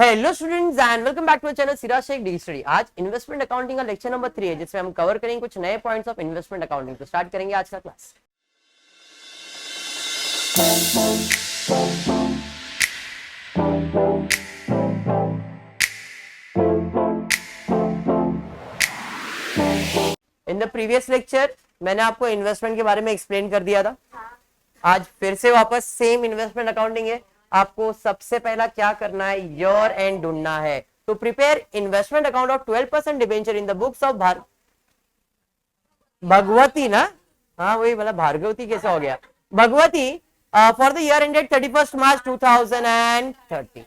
Hello students and welcome back to channel Siraj Shaikh D study. आज investment accounting का lecture number 3 है, जिसमें हम कवर करेंगे कुछ नए पॉइंट्स ऑफ इन्वेस्टमेंट अकाउंटिंग। तो स्टार्ट करेंगे आज का class. In the previous lecture मैंने आपको इन्वेस्टमेंट के बारे में एक्सप्लेन कर दिया था। आज फिर से वापस सेम इन्वेस्टमेंट अकाउंटिंग है। आपको सबसे पहला क्या करना है, ईयर एंड ढूंढना है। तो prepare investment account of 12% debenture in the books of Bhagwati ना, हाँ वही मतलब भार्गवती कैसे हो गया, Bhagwati for the year ended 31 March 2030।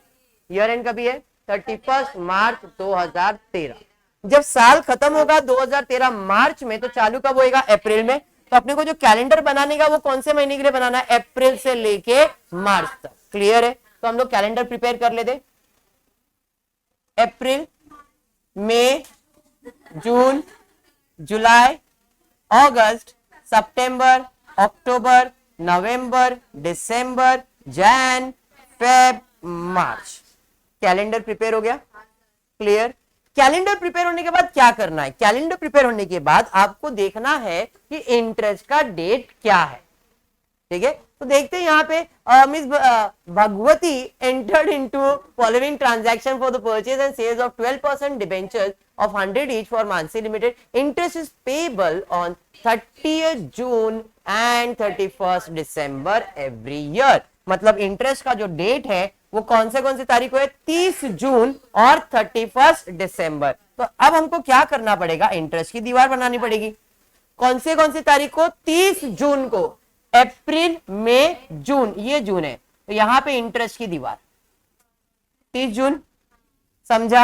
Year and कभी है 31 मार्च 2013। जब साल खत्म होगा 2013 मार्च में, तो चालू कब होएगा, अप्रैल में। तो अपने को जो कैलेंडर बनाने का वो कौन से महीने के लिए बनाना है, अप्रैल से लेके मार्च तक। क्लियर है? तो हम लोग कैलेंडर प्रिपेयर कर लेते। अप्रैल, मई, जून, जुलाई, अगस्त, सितंबर, अक्टूबर, नवंबर, दिसंबर, जैन, फेब, मार्च। कैलेंडर प्रिपेयर हो गया। क्लियर? कैलेंडर प्रिपेयर होने के बाद क्या करना है, कैलेंडर प्रिपेयर होने के बाद आपको देखना है कि इंटरेस्ट का डेट क्या है। ठीक है, तो देखते हैं यहाँ पे miss Bhagwati entered into following transaction for the purchase and sales of 12% debentures of 100 each for Mansi Limited. Interest is payable on 30th June and 31st December every year. मतलब इंटरेस्ट का जो डेट है वो कौन से तारीख को है, 30 जून और 31 दिसंबर। तो अब हमको क्या करना पड़ेगा, इंटरेस्ट की दीवार बनानी पड़ेगी। कौन सी तारीख को, 30 जून को। अप्रैल, मई, जून, ये जून है, तो यहां पे इंटरेस्ट की दीवार 30 जून, समझा,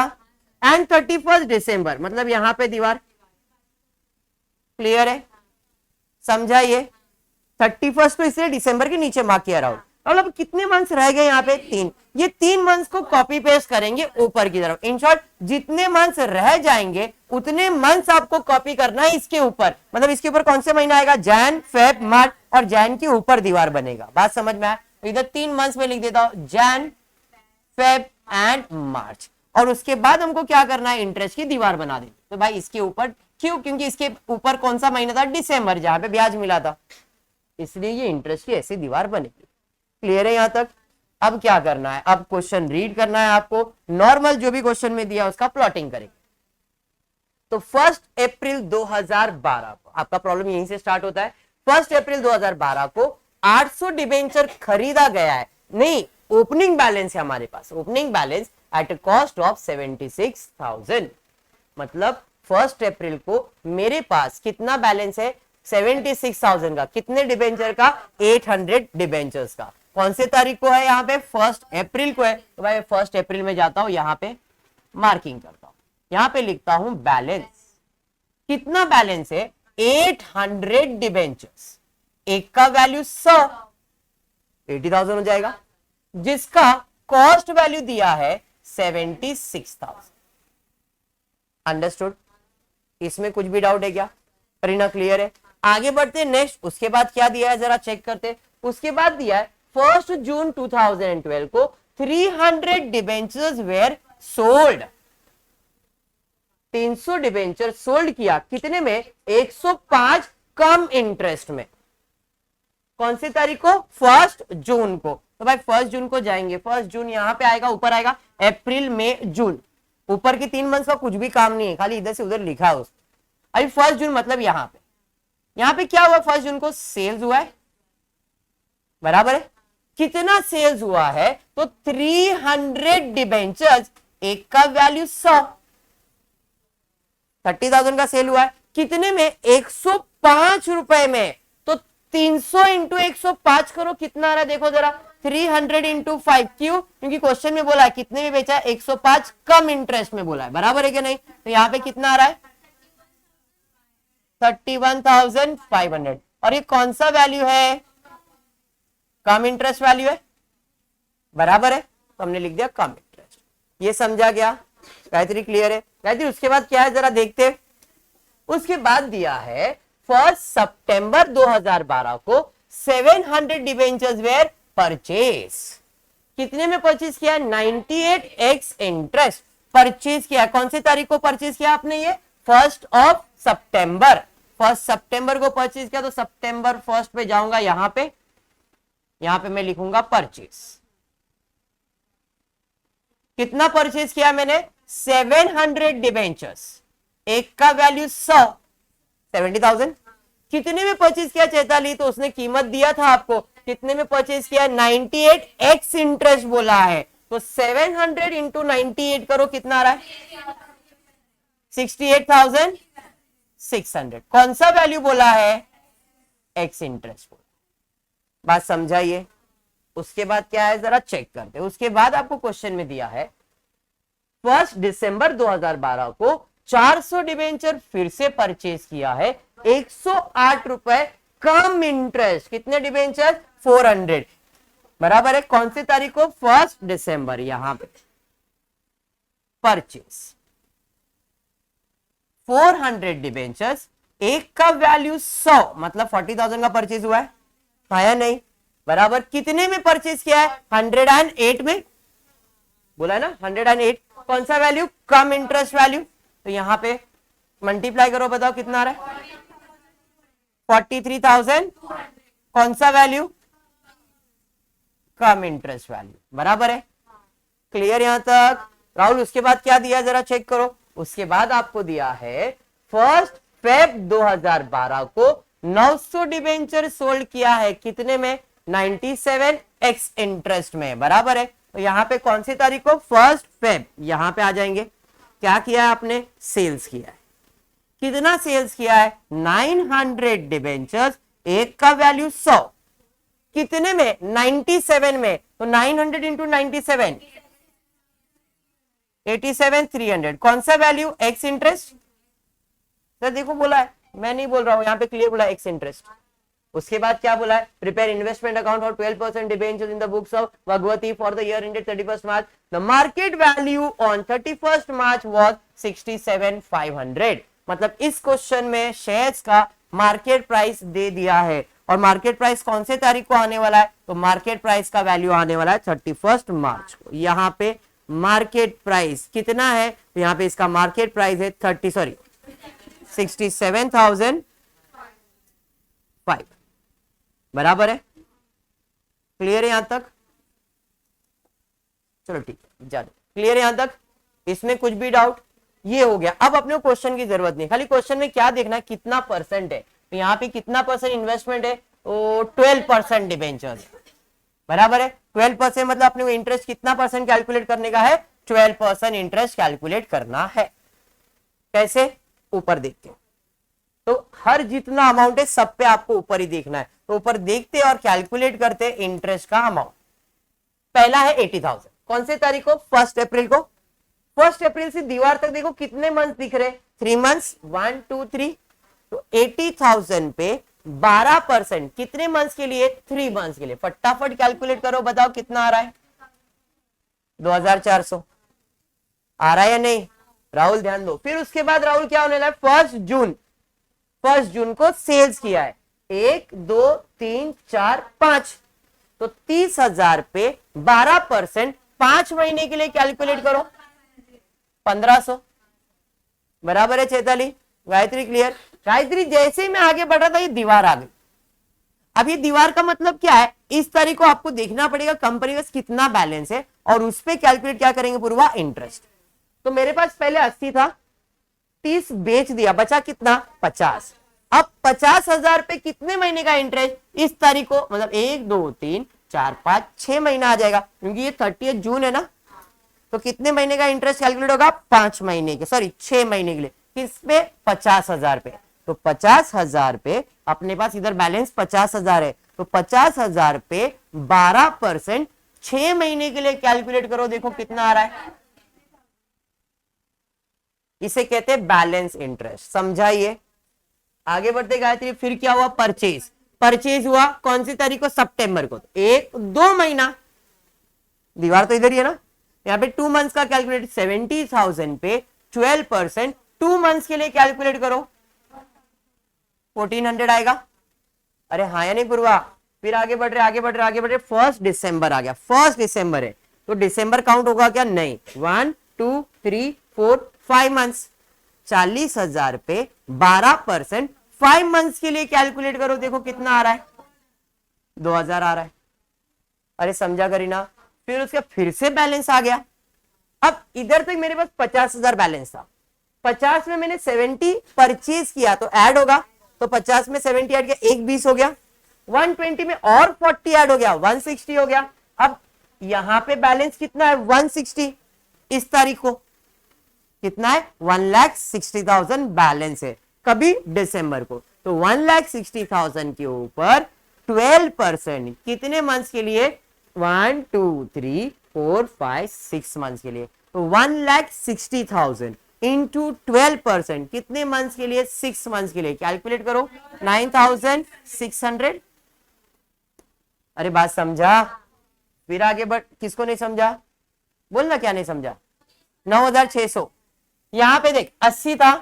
एंड 31 दिसंबर, मतलब यहां पे दीवार। क्लियर है? समझा? ये 31 तो इसलिए दिसंबर के नीचे मार्क किया रहा हूं। मतलब कितने मंथ्स रह गए यहाँ पे, 3। ये 3 मंथ्स को कॉपी पेस्ट करेंगे ऊपर की तरफ। इन शॉर्ट, जितने मंथ्स रह जाएंगे उतने मंथ्स आपको कॉपी करना है इसके ऊपर। मतलब इसके ऊपर कौन से महीना आएगा, जैन, फेब, मार्च, और जैन के ऊपर दीवार बनेगा। बात समझ में आया? तो इधर 3 मंथ्स में लिख देता हूं, जैन, फेब एंड मार्च। और उसके बाद हमको क्या करना है, इंटरेस्ट की दीवार बना देनी। तो भाई इसके ऊपर क्यों, क्योंकि इसके ऊपर कौन सा महीना था, दिसंबर, जहां पे ब्याज मिला था, इसलिए ये इंटरेस्ट की ऐसी दीवार बनेगी। क्लियर है यहां तक? अब क्या करना है, अब क्वेश्चन रीड करना है आपको। नॉर्मल जो भी क्वेश्चन में दिया उसका प्लॉटिंग करेंगे। तो 1 अप्रैल 2012 को, आपका प्रॉब्लम यहीं से स्टार्ट होता है। 1 अप्रैल 2012 को 800 डिबेंचर खरीदा गया है। नहीं, ओपनिंग बैलेंस है हमारे पास, opening balance at a cost of 76,000। मतलब 1 अप्रैल को मेरे पास कितना बैलेंस है, 76,000 का। कितने डिबेंचर का, 800 डिबेंचर्स का। कौन से तारीख को है, यहाँ पे 1 अप्रैल को है। तो भाई 1 अप्रैल में जाता हूं, यहाँ पे मार्किंग करता हूं, यहाँ पे लिखता हूं बैलेंस। कितना बैलेंस है, 800 डिबेंचर्स। एक का वैल्यू 100, 80,000 हो जाएगा, जिसका कॉस्ट वैल्यू दिया है 76,000। अंडरस्टूड? इसमें कुछ भी डाउट है क्या? परिणा क्लियर है? आगे बढ़ते नेक्स्ट। उसके बाद क्या दिया है जरा चेक करते। उसके बाद दिया है 1 जून 2012 को 300 debentures were sold. 300 debenture sold किया, कितने में, 105 कम इंटरेस्ट में। कौन सी तारीख को, 1 जून को। तो भाई 1 जून को जाएंगे, 1 जून यहां पे आएगा, ऊपर आएगा अप्रैल, मई, जून। ऊपर के 3 मंथ्स का कुछ भी काम नहीं है, खाली इधर से उधर लिखा है उसको। अभी 1 जून मतलब यहां पे क्या हुआ, 1 जून को सेल्स हुआ है, बराबर है। कितना सेल्स हुआ है, तो 300 डिबेंचर्स, एक का वैल्यू 100, 30,000 का सेल हुआ है। कितने में, 105 रुपए में। तो 300 इंटू 105 करो, कितना आ रहा है देखो जरा, 300 इंटू 5। क्यों? क्योंकि क्वेश्चन में बोला है कितने में बेचा है, 105 कम इंटरेस्ट में बोला है, बराबर है कि नहीं। तो यहां पे कितना आ रहा है, 31,500। और ये कौन सा वैल्यू है, कम इंटरेस्ट वैल्यू है, बराबर है। तो हमने लिख दिया कम इंटरेस्ट। ये समझा गया? गायत्री क्लियर है? गायत्री उसके बाद क्या है जरा देखते हैं। उसके बाद दिया है 1 सितंबर 2012 को 700 डिबेंचर्स वेयर परचेज। कितने में परचेज किया है? 98x इंटरेस्ट परचेज किया। कौन सी तारीख को परचेज किया आपने? ये 1 सितंबर, 1 सितंबर को परचेज किया। तो सितंबर 1 पे जाऊंगा, यहां पे मैं लिखूंगा परचेज। कितना परचेज किया मैंने? 700 डिबेंचर्स, एक का वैल्यू 100, 70,000। कितने में परचेज किया चैताली? तो उसने कीमत दिया था आपको, कितने में परचेज किया? 98x इंटरेस्ट बोला है। तो 700 इंटू 98 करो, कितना आ रहा है? 68,600। कौन सा वैल्यू बोला है? एक्स इंटरेस्ट बोला। बात समझाइए। उसके बाद क्या है जरा चेक करते हैं। उसके बाद आपको क्वेश्चन में दिया है 1 दिसंबर 2012 को 400 डिबेंचर फिर से परचेज किया है, 108 रुपए कम इंटरेस्ट। कितने डिबेंचर? 400, बराबर है कौन सी तारीख को? 1 दिसंबर। यहां पे परचेज 400 डिबेंचर्स, एक का वैल्यू 100, मतलब 40,000 का परचेज हुआ है, आया नहीं? बराबर कितने में परचेज किया है? 108 में बोला है ना, 108। कौन सा वैल्यू? कम इंटरेस्ट वैल्यू। तो यहां पे मल्टीप्लाई करो, बताओ कितना आ रहा है? 43,000। कौन सा वैल्यू? कम इंटरेस्ट वैल्यू, बराबर है। क्लियर यहां तक? राहुल उसके बाद क्या दिया जरा चेक करो। उसके बाद आपको दिया है 1 फरवरी 2012 को 900 डिबेंचर सोल्ड किया है, कितने में? 97x इंटरेस्ट में, बराबर है। तो यहां पे कौन सी तारीख को? 1 फरवरी। यहां पे आ जाएंगे, क्या किया है आपने? सेल्स किया है। कितना सेल्स किया है? 900 डिबेंचर्स, एक का वैल्यू 100, कितने में? 97 में। तो 900 इंटू 97, 87,300। कौन सा वैल्यू? X interest. सर देखो बोला है, मैं नहीं बोल रहा हूं, यहां पे क्लियर बोला एक्स इंटरेस्ट। उसके बाद क्या बोला है? Prepare investment account for 12% debentures in the books of Bhagwati for the year ended 31 March. The market value on 31 March was 67,500। मतलब इस क्वेश्चन में शेयर्स का मार्केट प्राइस दे दिया है, और मार्केट प्राइस कौन से तारीख को आने वाला है? तो मार्केट प्राइस का वैल्यू आने वाला है 31 मार्च को। यहां पे मार्केट प्राइस कितना है? तो यहां पे इसका मार्केट प्राइस है 67,500, बराबर है। क्लियर है यहां तक? चलो ठीक है, जा क्लियर है यहां तक? इसमें कुछ भी डाउट? ये हो गया। अब अपने क्वेश्चन की जरूरत नहीं, खाली क्वेश्चन में क्या देखना है? कितना परसेंट है। तो यहाँ पे कितना परसेंट इन्वेस्टमेंट है? तो 12% डिबेंचर्स, बराबर है। 12% मतलब अपने को इंटरेस्ट कितना परसेंट कैलकुलेट करने का है? 12% इंटरेस्ट कैलकुलेट करना है। कैसे? ऊपर देख के। तो हर जितना अमाउंट है सब पे आपको ऊपर ही देखना है। तो ऊपर देखते और कैलकुलेट करते इंटरेस्ट का अमाउंट। पहला है 80,000, कौन से तारीख को? 1 अप्रैल को। 1 अप्रैल से दीवार तक देखो कितने मंथ दिख रहे? 3 मंथ्स, 1 2 3। तो 80,000 पे 12% कितने मंथ्स के लिए? 3 मंथ्स के लिए। फटाफट कैलकुलेट करो, बताओ कितना आ रहा है? 2,400 आ रहा है या नहीं? राहुल ध्यान दो। फिर उसके बाद राहुल क्या होने लगा? 1 जून को सेल्स किया है, 1 2 3 4 5। तो 30,000 पे 12%, 5 महीने के लिए कैलकुलेट करो, 1,500, बराबर है चैताली? गायत्री क्लियर? गायत्री जैसे ही मैं आगे बढ़ रहा था ये दीवार आ गई। अब ये दीवार का मतलब क्या है? इस तारीख को आपको देखना पड़ेगा कंपनी का कितना बैलेंस है, और उस पर कैलकुलेट क्या करेंगे? पूर्वा इंटरेस्ट। तो मेरे पास पहले 80 था, 30 बेच दिया, बचा कितना? 50। अब 50,000 पे कितने महीने का इंटरेस्ट? इस तारीख को, मतलब 1 2 3 4 5 6 महीना आ जाएगा, क्योंकि ये 30 जून है ना। तो कितने महीने का इंटरेस्ट कैलकुलेट होगा? 5 महीने के, सॉरी 6 महीने के लिए। किस पे? 50,000 पे। तो 50,000 पे अपने पास इधर बैलेंस 50,000 है, तो 50,000 पे 12% 6 महीने के लिए कैलकुलेट करो, देखो कितना आ रहा है? इसे कहते हैं बैलेंस इंटरेस्ट। समझाइए, आगे बढ़ते गायत्री। फिर क्या हुआ? परचेज हुआ कौन सी तारीख को? सितंबर को। 1 2 महीना, दीवार तो इधर ही है ना। यहाँ पे 2 मंथ्स का कैलकुलेट, 70,000 पे 12%, 2 मंथ्स के लिए कैलकुलेट करो, 1,400 आएगा। अरे हाँ या नहीं पूर्वा? फिर आगे बढ़ रहे आगे बढ़ रहे आगे बढ़ रहे, 1 दिसंबर आ गया, 1 दिसंबर है तो दिसंबर काउंट होगा क्या? नहीं, 1 2 3 4 5 मंथ्स, 40,000 पे 12% 5 मंथ्स के लिए कैलकुलेट करो, देखो कितना आ रहा है, 2,000 आ रहा है। अरे समझा करीना? फिर उसका फिर से बैलेंस आ गया। अब इधर तक मेरे पास 50,000 बैलेंस था, 50 में मैंने 70 परचेज किया तो ऐड होगा, तो 50 में 70 ऐड किया, एक 20 हो गया, 120 में और 40 ऐड हो गया, 160 हो गया। अब यहां पे बैलेंस कितना है? 160। इस तारीख को कितना है? 1,60,000 बैलेंस है, कभी? दिसंबर को। तो 1,60,000 के ऊपर 12% कितने मंथ्स के लिए? 1 2 3 4 5 6 मंथ्स के लिए। तो 1,60,000 इंटू 12% कितने मंथ्स के लिए? 6 मंथ्स के लिए। कैलकुलेट करो, 9,600। अरे बात समझा? फिर आगे बढ़, किसको नहीं समझा? बोलना क्या नहीं समझा? 9,600। यहां पे देख 80 था,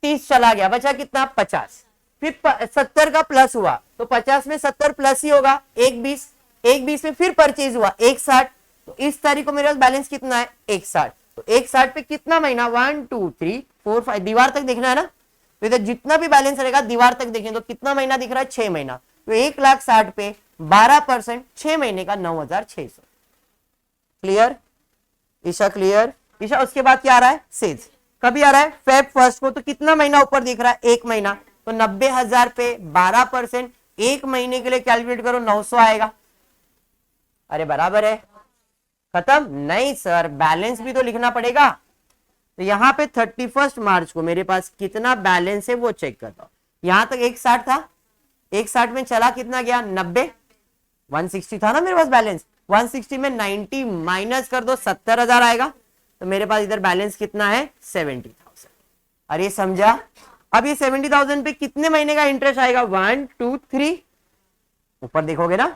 30 चला गया, बचा कितना? 50। फिर 70 का प्लस हुआ तो 50 में 70 प्लस ही होगा, एक 20, एक 20 में फिर परचेज हुआ 160। तो इस तारीख को मेरे पास बैलेंस कितना है? 160। तो 160 पे कितना महीना? 1 2 3 4 5, दीवार तक देखना है ना, तो इधर जितना भी बैलेंस रहेगा दीवार तक देखें तो कितना महीना दिख रहा है? 6 महीना। तो 1,60,000 पे 12%, 6 महीने का 9,600। क्लियर ईशा? क्लियर ईशा? उसके बाद क्या आ रहा है? सेल्स कभी आ रहा है? फेब 1 को। तो कितना महीना ऊपर दिख रहा है? 1 महीना। तो 90,000 पे 12%, 1 महीने के लिए कैलकुलेट करो, 900 आएगा। अरे बराबर है, खत्म? नहीं सर, बैलेंस भी तो लिखना पड़ेगा। तो यहां पे 31 मार्च को मेरे पास कितना बैलेंस है वो चेक करता हूं। यहां तक 160 था, 160 में चला कितना गया? 90। 160 था ना मेरे पास बैलेंस, 160 में 90 माइनस कर दो, 70,000 आएगा। तो मेरे पास इधर बैलेंस कितना है? 70,000। अरे समझा? अब ये 70,000 पे कितने महीने का इंटरेस्ट आएगा? 1 2 3, ऊपर देखोगे ना,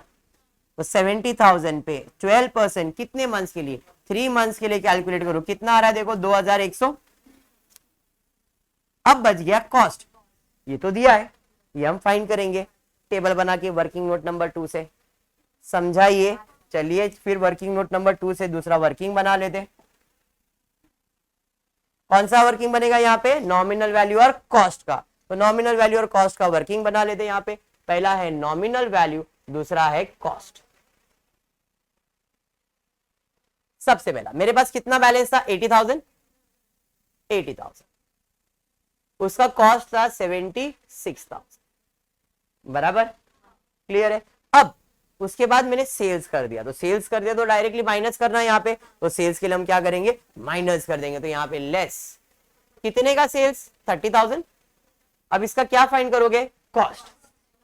तो 70,000 पे 12% कितने मंथ्स के लिए? 3 मंथ्स के लिए। कैलकुलेट करो कितना आ रहा है, देखो 2,100। अब बच गया कॉस्ट, ये तो दिया है, ये हम फाइंड करेंगे टेबल बना के वर्किंग नोट नंबर 2 से। समझाइए? चलिए फिर वर्किंग नोट नंबर 2 से दूसरा वर्किंग बना लेते। कौन सा वर्किंग बनेगा यहाँ पे? नॉमिनल वैल्यू और कॉस्ट का। तो नॉमिनल वैल्यू और कॉस्ट का वर्किंग बना लेते हैं। यहाँ पे पहला है नॉमिनल वैल्यू, दूसरा है कॉस्ट। सबसे पहला मेरे पास कितना बैलेंस था? 80,000। 80,000, उसका कॉस्ट था 76,000, बराबर? क्लियर है? अब उसके बाद मैंने सेल्स कर दिया, तो सेल्स कर दिया तो डायरेक्टली माइनस करना है यहाँ पे, तो सेल्स के लिए हम क्या करेंगे? माइनस कर देंगे। तो यहाँ पे लेस कितने का सेल्स? 30,000। अब इसका क्या फाइंड करोगे? कॉस्ट।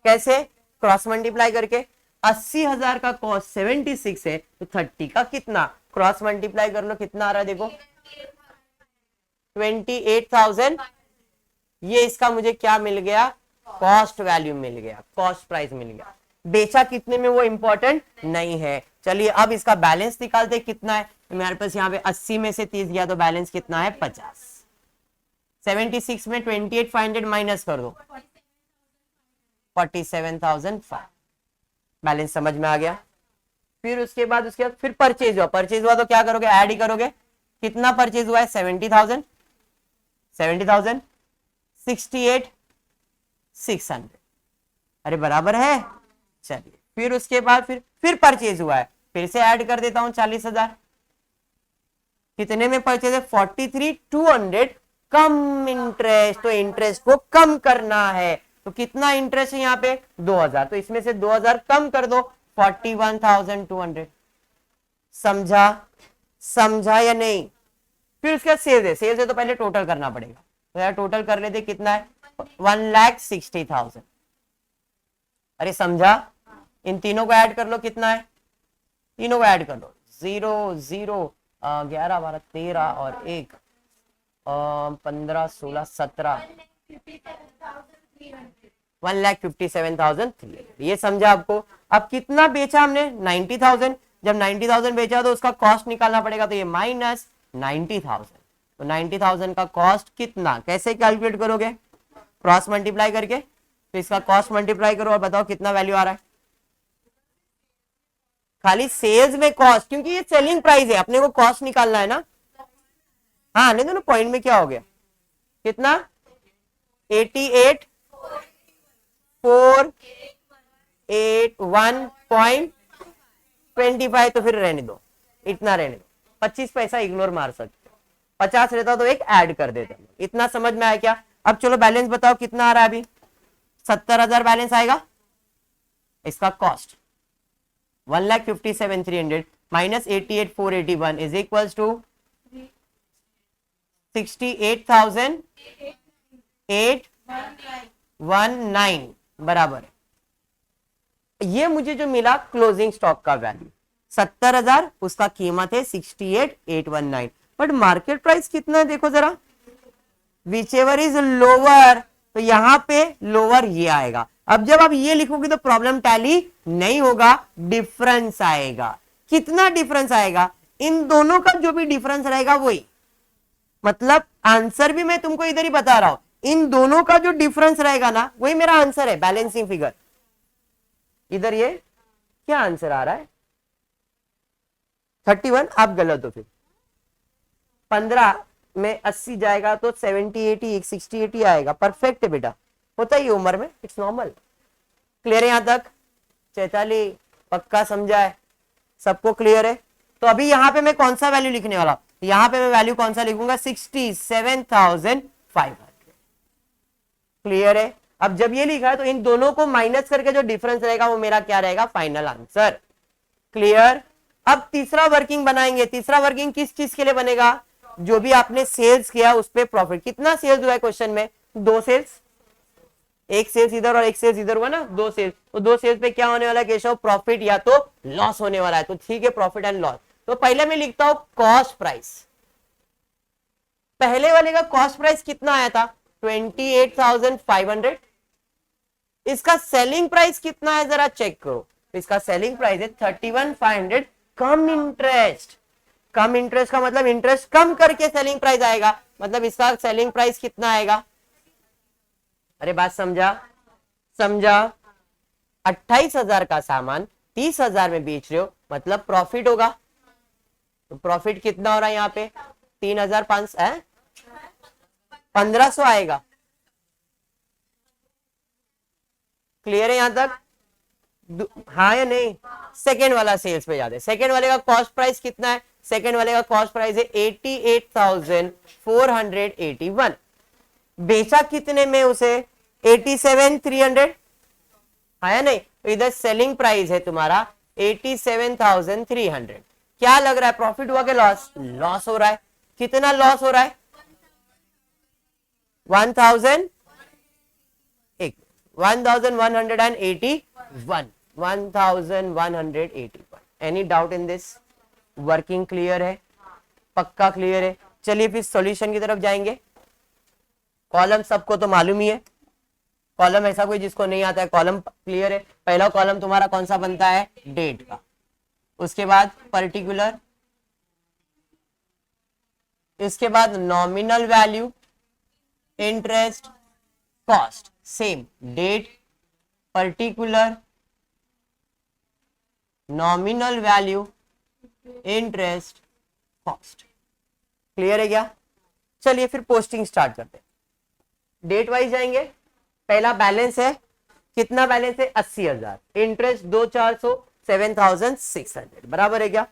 कैसे? क्रॉस मल्टीप्लाई करके। 80,000 का कॉस्ट 76 है, तो 30 का कितना? क्रॉस मल्टीप्लाई कर लो, कितना आ रहा है देखो? 28,000। ये इसका मुझे क्या मिल गया? कॉस्ट वैल्यू मिल गया, कॉस्ट प्राइस मिल गया। बेचा कितने में वो इंपॉर्टेंट नहीं है। चलिए अब इसका बैलेंस निकालते, कितना है? तो मेरे पास यहाँ पे 80 में से 30 गया तो बैलेंस कितना है? 50। 76 में 28,500 माइनस कर दो, 47,500। बैलेंस समझ में आ गया? फिर उसके बाद फिर परचेज हुआ, परचेज हुआ तो क्या करोगे? ऐड ही करोगे। कितना परचेज हुआ है? 70,000। 70,000 68,600। अरे बराबर है। चलिए फिर उसके बाद फिर परचेज हुआ है, फिर से ऐड कर देता हूं 40,000। कितने में परचेज है? 43,200 कम इंटरेस्ट, तो इंटरेस्ट को कम करना है। तो कितना इंटरेस्ट है यहाँ पे? 2,000। तो इसमें से 2,000 कम कर दो, 41,200। समझा? समझा या नहीं? फिर उसके बाद सेल्स है, सेल्स है तो पहले टोटल करना पड़ेगा। तो यार टोटल कर लेते, कितना है? 1,60,000। अरे समझा? इन तीनों को ऐड कर लो, कितना है? तीनों को ऐड कर लो, 0 0 11 12 13 और 1 15 16 17, 1,57,300। ये समझा आपको? अब कितना बेचा हमने? 90,000। जब 90,000 बेचा तो उसका कॉस्ट निकालना पड़ेगा, तो ये माइनस 90,000। तो 90,000 का कॉस्ट कितना? कैसे कैलकुलेट करोगे? क्रॉस मल्टीप्लाई करके। तो इसका कॉस्ट मल्टीप्लाई करो और बताओ कितना वैल्यू आ रहा है? खाली सेल्स में कॉस्ट, क्योंकि ये सेलिंग प्राइस है, अपने को कॉस्ट निकालना है ना। हाँ नहीं दोनों पॉइंट में क्या हो गया, कितना 88,481.25, तो फिर रहने दो, इतना रहने दो, 25 पैसा इग्नोर मार सकते, 50 रहता तो एक ऐड कर देते। इतना समझ में आया क्या? अब चलो बैलेंस बताओ कितना आ रहा है अभी, 70,000 बैलेंस आएगा। इसका cost 1,57,300 minus 88,481 is equals to 68,819 बराबर है। ये मुझे जो मिला क्लोजिंग स्टॉक का वैल्यू 70,000, उसका कीमत है 68,819, बट मार्केट प्राइस कितना है देखो जरा, विचेवर इज लोअर, तो यहां पे लोअर ये आएगा। अब जब आप ये लिखोगे तो प्रॉब्लम टैली नहीं होगा, डिफरेंस आएगा। कितना डिफरेंस आएगा? इन दोनों का जो भी डिफरेंस रहेगा वही, मतलब आंसर भी मैं तुमको इधर ही बता रहा हूं, इन दोनों का जो डिफरेंस रहेगा ना वही मेरा आंसर है, बैलेंसिंग फिगर। इधर ये क्या आंसर आ रहा है 31, आप गलत हो, फिर 15 में 80 जाएगा तो 70 80 60 80 आएगा, परफेक्ट है बेटा, होता ही उम्र में, इट्स नॉर्मल। क्लियर है यहां तक? चैताली पक्का समझा है, सबको क्लियर है? तो अभी यहां पे मैं कौन सा वैल्यू लिखने वाला, यहां पे मैं वैल्यू कौन सा लिखूंगा, 67,500। क्लियर है? अब जब ये लिखा है तो इन दोनों को माइनस करके जो डिफरेंस रहेगा वो मेरा क्या रहेगा, फाइनल आंसर। क्लियर? अब तीसरा वर्किंग बनाएंगे। तीसरा वर्किंग किस चीज के लिए बनेगा, जो भी आपने सेल्स किया उस पे प्रॉफिट। कितना सेल्स हुआ है क्वेश्चन में, 2 सेल्स, एक सेल्स इधर और एक सेल्स इधर हुआ ना, 2 सेल्स, तो 2 सेल्स पे क्या होने वाला है केशव, प्रॉफिट या तो लॉस होने वाला है। तो ठीक है, प्रॉफिट एंड लॉस। तो पहले मैं लिखता हूं कॉस्ट प्राइस। पहले वाले का कॉस्ट प्राइस कितना आया था, 28,500। इसका सेलिंग प्राइस कितना है जरा चेक करो, इसका सेलिंग प्राइस है 31,500 कम इंटरेस्ट। कम इंटरेस्ट का मतलब इंटरेस्ट कम करके सेलिंग प्राइस आएगा, मतलब इसका सेलिंग प्राइस कितना आएगा, अरे बात समझा? समझा? 28,000 का सामान 30,000 में बेच रहे हो, मतलब प्रॉफिट होगा। तो प्रॉफिट कितना हो रहा है यहाँ पे, 3,500 है, 1,500 आएगा। क्लियर है यहां तक? हाँ या नहीं? सेकेंड वाला सेल्स पे जाते हैं। सेकेंड वाले का कॉस्ट प्राइस कितना है, सेकेंड वाले का कॉस्ट प्राइस है 88,481। बेचा कितने में उसे, 87,300, हाँ या नहीं? तो इधर सेलिंग प्राइस है तुम्हारा 87,300। क्या लग रहा है, प्रॉफिट हुआ कि लॉस? लॉस हो रहा है। कितना लॉस हो रहा है, 1,181, 1,181। Any doubt in this? Working clear है? पक्का क्लियर है? चलिए फिर सॉल्यूशन की तरफ जाएंगे। कॉलम सबको तो मालूम ही है, कॉलम ऐसा कोई जिसको नहीं आता है, कॉलम क्लियर है। पहला कॉलम तुम्हारा कौन सा बनता है, डेट का, उसके बाद पर्टिकुलर, इसके बाद nominal value, interest, cost. Same date, particular, nominal value, interest, cost. Clear है क्या? चलिए फिर पोस्टिंग स्टार्ट करते हैं। डेट वाइज जाएंगे। पहला बैलेंस है, कितना बैलेंस है, 80,000, इंटरेस्ट 2,400, 7,600 बराबर है क्या?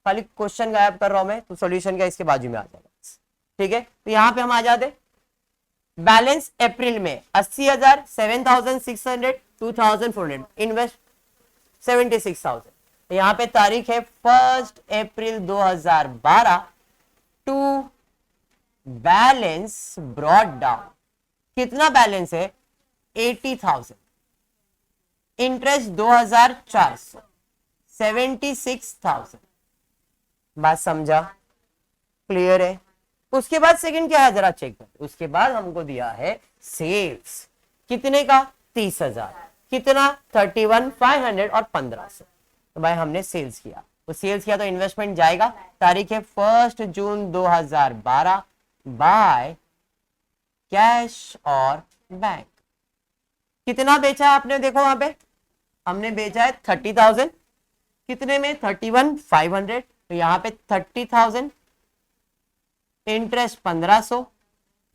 खाली क्वेश्चन गायब कर रहा हूं मैं, तो सॉल्यूशन का इसके बाजू में आ जाएगा। ठीक है, तो यहां पे हम आ जाते। बैलेंस अप्रैल में 80,000, 7,600, 2,400, इन्वेस्ट 76,000। यहां पे तारीख है 1 अप्रैल 2012 टू बैलेंस ब्रॉट डाउन। कितना बैलेंस है, 80,000, इंटरेस्ट 2,400, 76,000। बात समझा? क्लियर है? उसके बाद सेकंड क्या है जरा चेक कर। उसके बाद हमको दिया है सेल्स, कितने का, 30,000, कितना, 31,500 और 1,500। तो भाई हमने सेल्स किया, तो सेल्स किया तो इन्वेस्टमेंट जाएगा। तारीख है 1 जून 2012 बाय कैश और बैंक। कितना बेचा है आपने, देखो वहां पे हमने बेचा है 30,000, कितने में 31,500, तो यहाँ पे 30,000, इंटरेस्ट 1500,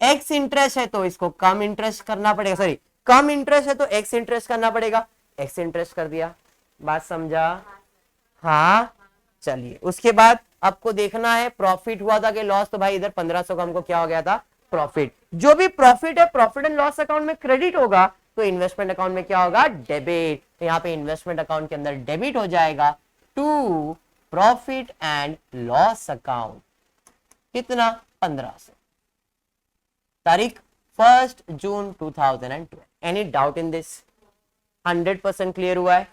एक्स इंटरेस्ट है तो इसको कम इंटरेस्ट करना पड़ेगा, सॉरी कम इंटरेस्ट है तो एक्स इंटरेस्ट करना पड़ेगा, एक्स इंटरेस्ट कर दिया। बात समझा? हाँ चलिए, उसके बाद आपको देखना है प्रॉफिट हुआ था कि लॉस, तो भाई इधर 1500 का हमको क्या हो गया था, प्रॉफिट। जो भी प्रॉफिट है प्रॉफिट एंड लॉस अकाउंट में क्रेडिट होगा, तो इन्वेस्टमेंट अकाउंट में क्या होगा, डेबिट। तो यहाँ पे इन्वेस्टमेंट अकाउंट के अंदर डेबिट हो जाएगा to profit and loss account. कितना, 1500। तारीख 1 जून 2012। Any doubt in this? 100% clear हुआ है?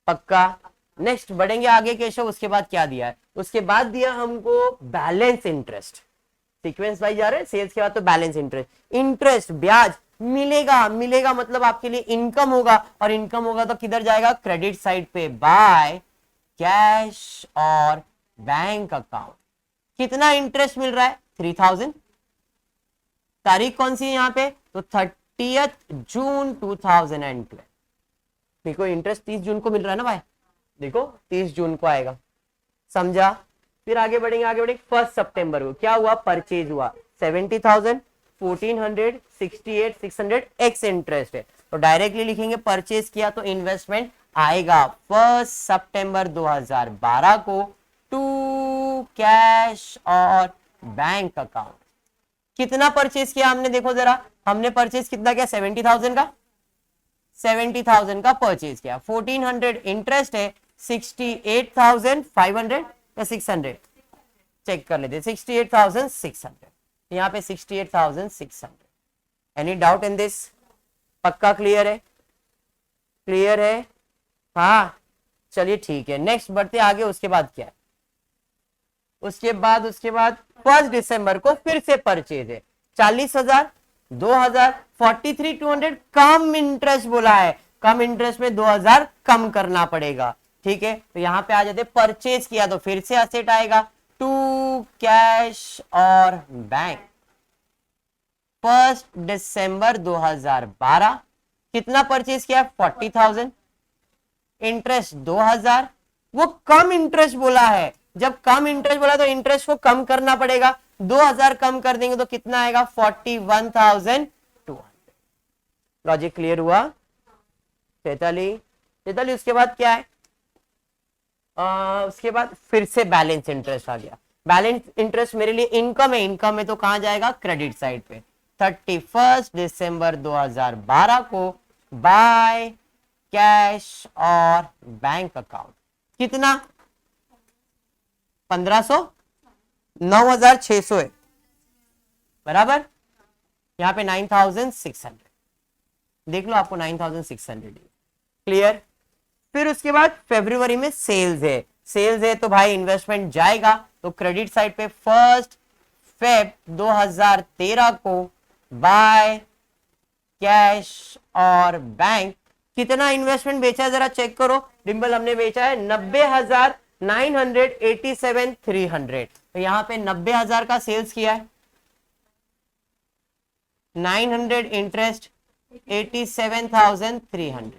पक्का? नेक्स्ट बढ़ेंगे आगे केशव। उसके बाद क्या दिया है, उसके बाद दिया हमको बैलेंस इंटरेस्ट। सीक्वेंस वाइज जा रहे हैं, सेल्स के बाद तो बैलेंस इंटरेस्ट। इंटरेस्ट ब्याज मिलेगा, मिलेगा मतलब आपके लिए इनकम होगा, और इनकम होगा तो किधर जाएगा, क्रेडिट साइड पे, बाय कैश और बैंक अकाउंट। कितना इंटरेस्ट मिल रहा है, 3000। तारीख कौन सी है यहाँ पे, तो 30 जून 2012। देखो इंटरेस्ट 30 जून को मिल रहा है ना भाई, देखो 30 जून को आएगा, समझा? फिर आगे बढ़ेंगे, आगे बढ़ेंगे 1 सितंबर को क्या हुआ, परचेज हुआ 70,000, 1400, 68, 600, एक्स इंटरेस्ट है, तो डायरेक्टली लिखेंगे परचेज किया तो इन्वेस्टमेंट आएगा 1 सितंबर 2012 को टू कैश और बैंक अकाउंट। कितना परचेज किया हमने, देखो जरा, हमने परचेज कितना किया, 70,000 का, 70,000 का परचेज किया, 1400 इंटरेस्ट है, 68,500 या 600, चेक कर लेते, 68,600, यहाँ पे 68,600। Any doubt in this? पक्का क्लियर है? क्लियर है? हाँ चलिए ठीक है, नेक्स्ट बढ़ते आगे। उसके बाद क्या है, उसके बाद 1 दिसंबर को फिर से परचेज है, 40,000, 2,000, 43,200, कम इंटरेस्ट बोला है, कम इंटरेस्ट में 2,000 कम करना पड़ेगा, ठीक है। तो यहां पे आ जाते, परचेज किया तो फिर से असेट आएगा टू कैश और बैंक। 1 दिसंबर 2012 कितना परचेज किया, 40,000, इंटरेस्ट 2,000, वो कम इंटरेस्ट बोला है, जब कम इंटरेस्ट बोला तो इंटरेस्ट को कम करना पड़ेगा, 2,000 कम कर देंगे तो कितना आएगा, 41,200। लॉजिक क्लियर हुआ? चैताली, उसके बाद क्या है, उसके बाद फिर से बैलेंस इंटरेस्ट आ गया। बैलेंस इंटरेस्ट मेरे लिए इनकम है, इनकम है तो कहां जाएगा, क्रेडिट साइड पे। 31 दिसंबर 2012 को बाय कैश और बैंक अकाउंट। कितना, 1500, 9,600 है, बराबर। यहां पे 9,600 देख लो, आपको 9,600 क्लियर। फिर उसके बाद फरवरी में सेल्स है, सेल्स है तो भाई इन्वेस्टमेंट जाएगा, तो क्रेडिट साइड पे 1 फेब 2013 को बाय कैश और बैंक। कितना इन्वेस्टमेंट बेचा है जरा चेक करो, डिम्पल हमने बेचा है 90,987,300, तो यहां पे 90,000 का सेल्स किया है, 900 इंटरेस्ट, 87,300,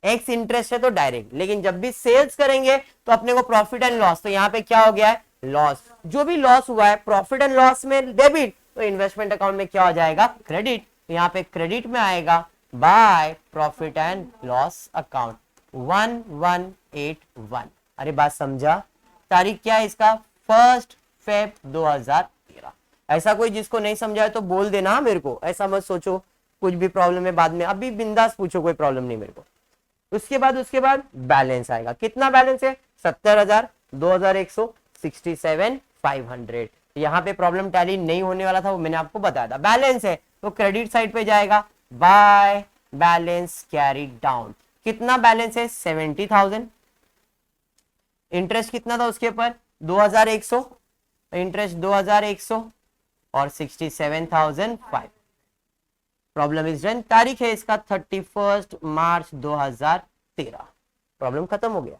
एक्स इंटरेस्ट है तो डायरेक्ट, लेकिन जब भी सेल्स करेंगे तो अपने को प्रॉफिट एंड लॉस, तो यहाँ पे क्या हो गया है, लॉस। जो भी लॉस हुआ है प्रॉफिट एंड लॉस में डेबिट, तो इन्वेस्टमेंट अकाउंट में क्या हो जाएगा, क्रेडिट। तो यहाँ पे क्रेडिट में आएगा by profit and loss account 1181। अरे बात समझा? तारीख क्या है इसका, 1 फेब 2013। ऐसा कोई जिसको नहीं समझाए तो बोल देना मेरे को, ऐसा मत सोचो कुछ भी प्रॉब्लम है बाद में, अभी बिंदास पूछो, कोई प्रॉब्लम नहीं मेरे को। उसके बाद बैलेंस आएगा, कितना बैलेंस है, 70,000, 2,100, 67,500। यहाँ पे प्रॉब्लम टैली नहीं होने वाला था, वो मैंने आपको बताया था। बैलेंस है तो क्रेडिट साइड पे जाएगा बाय बैलेंस कैरी डाउन। कितना बैलेंस है, 70,000, इंटरेस्ट कितना था उसके ऊपर, 2,100, इंटरेस्ट 2,100 और 67,500। Problem is done. तारीख है इसका 31 मार्च 2013। प्रॉब्लम खत्म हो गया।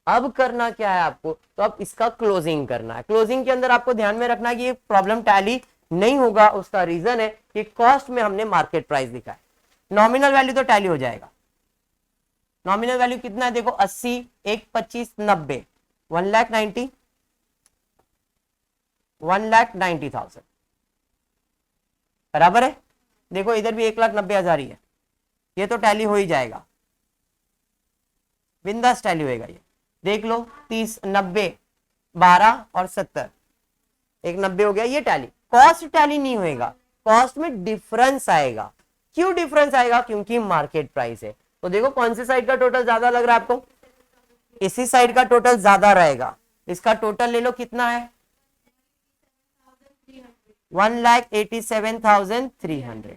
अब करना क्या है आपको, तो अब इसका क्लोजिंग करना है। क्लोजिंग के अंदर आपको ध्यान में रखना है कि ये प्रॉब्लम टैली नहीं होगा। उसका रीजन है कि कॉस्ट में हमने मार्केट प्राइस लिखा है, नॉमिनल वैल्यू तो टैली हो जाएगा, नॉमिनल वैल्यू कितना है देखो 80, 1 25 90, 1,90,000 बराबर है। देखो इधर भी 1,90,000 ही है, ये तो टैली हो ही जाएगा, बिंदास टैली होएगा ये। देख लो 30 90 12 और 70, 190 हो गया, ये टैली। कॉस्ट टैली नहीं होएगा, कॉस्ट में डिफरेंस आएगा। क्यों डिफरेंस आएगा? क्योंकि मार्केट प्राइस है। तो देखो कौन सी साइड का टोटल ज्यादा लग रहा है आपको? इसी साइड का टोटल ज्यादा रहेगा। इसका टोटल ले लो कितना है 1,87,300,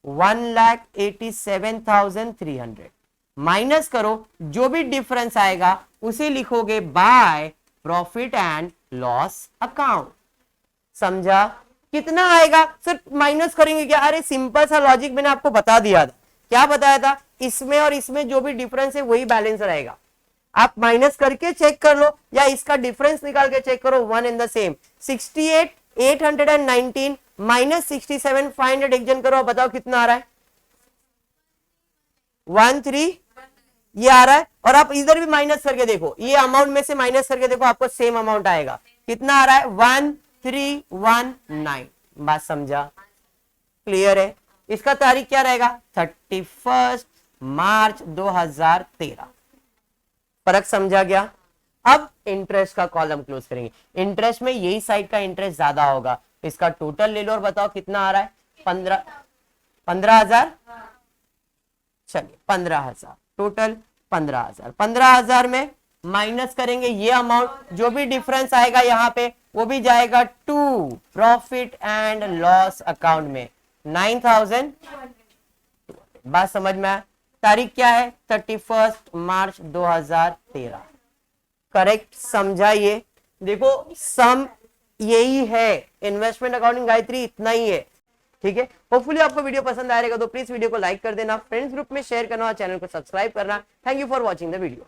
1,87,300 माइनस करो, जो भी डिफरेंस आएगा उसे लिखोगे by profit and loss account. समझा? कितना आएगा? सिर्फ माइनस करेंगे क्या? अरे सिंपल सा लॉजिक मैंने आपको बता दिया था। क्या बताया था? इसमें और इसमें जो भी डिफरेंस है वही बैलेंस रहेगा। आप माइनस करके चेक कर लो या इसका डिफरेंस निकाल के चेक करो, one and the same. 68,819 minus 67,500 exchange करो, बताओ कितना आ रहा है? 13 ये आ रहा है। और आप इधर भी माइनस करके देखो, ये अमाउंट में से माइनस करके देखो, आपको सेम अमाउंट आएगा। कितना आ रहा है? 1319। बात समझा? क्लियर है? इसका तारीख क्या रहेगा? 31 मार्च 2013। फर्क समझा गया? अब इंटरेस्ट का कॉलम क्लोज करेंगे। इंटरेस्ट में यही साइड का इंटरेस्ट ज्यादा होगा। इसका टोटल ले लो और बताओ कितना आ रहा है? 15,000। चलिए 15,000 टोटल, 15,000। 15,000 में माइनस करेंगे ये अमाउंट, जो भी डिफरेंस आएगा यहाँ पे वो भी जाएगा to profit and loss account में, 9,000। बात समझ में आया? तारीख क्या है? 31 मार्च 2013। करेक्ट? समझा? ये देखो सम यही है, इन्वेस्टमेंट अकाउंटिंग गायत्री इतना ही है। ठीक है, होपफुली आपको वीडियो पसंद आएगा तो प्लीज वीडियो को लाइक कर देना, फ्रेंड्स ग्रुप में शेयर करना और चैनल को सब्सक्राइब करना। Thank you for watching the video.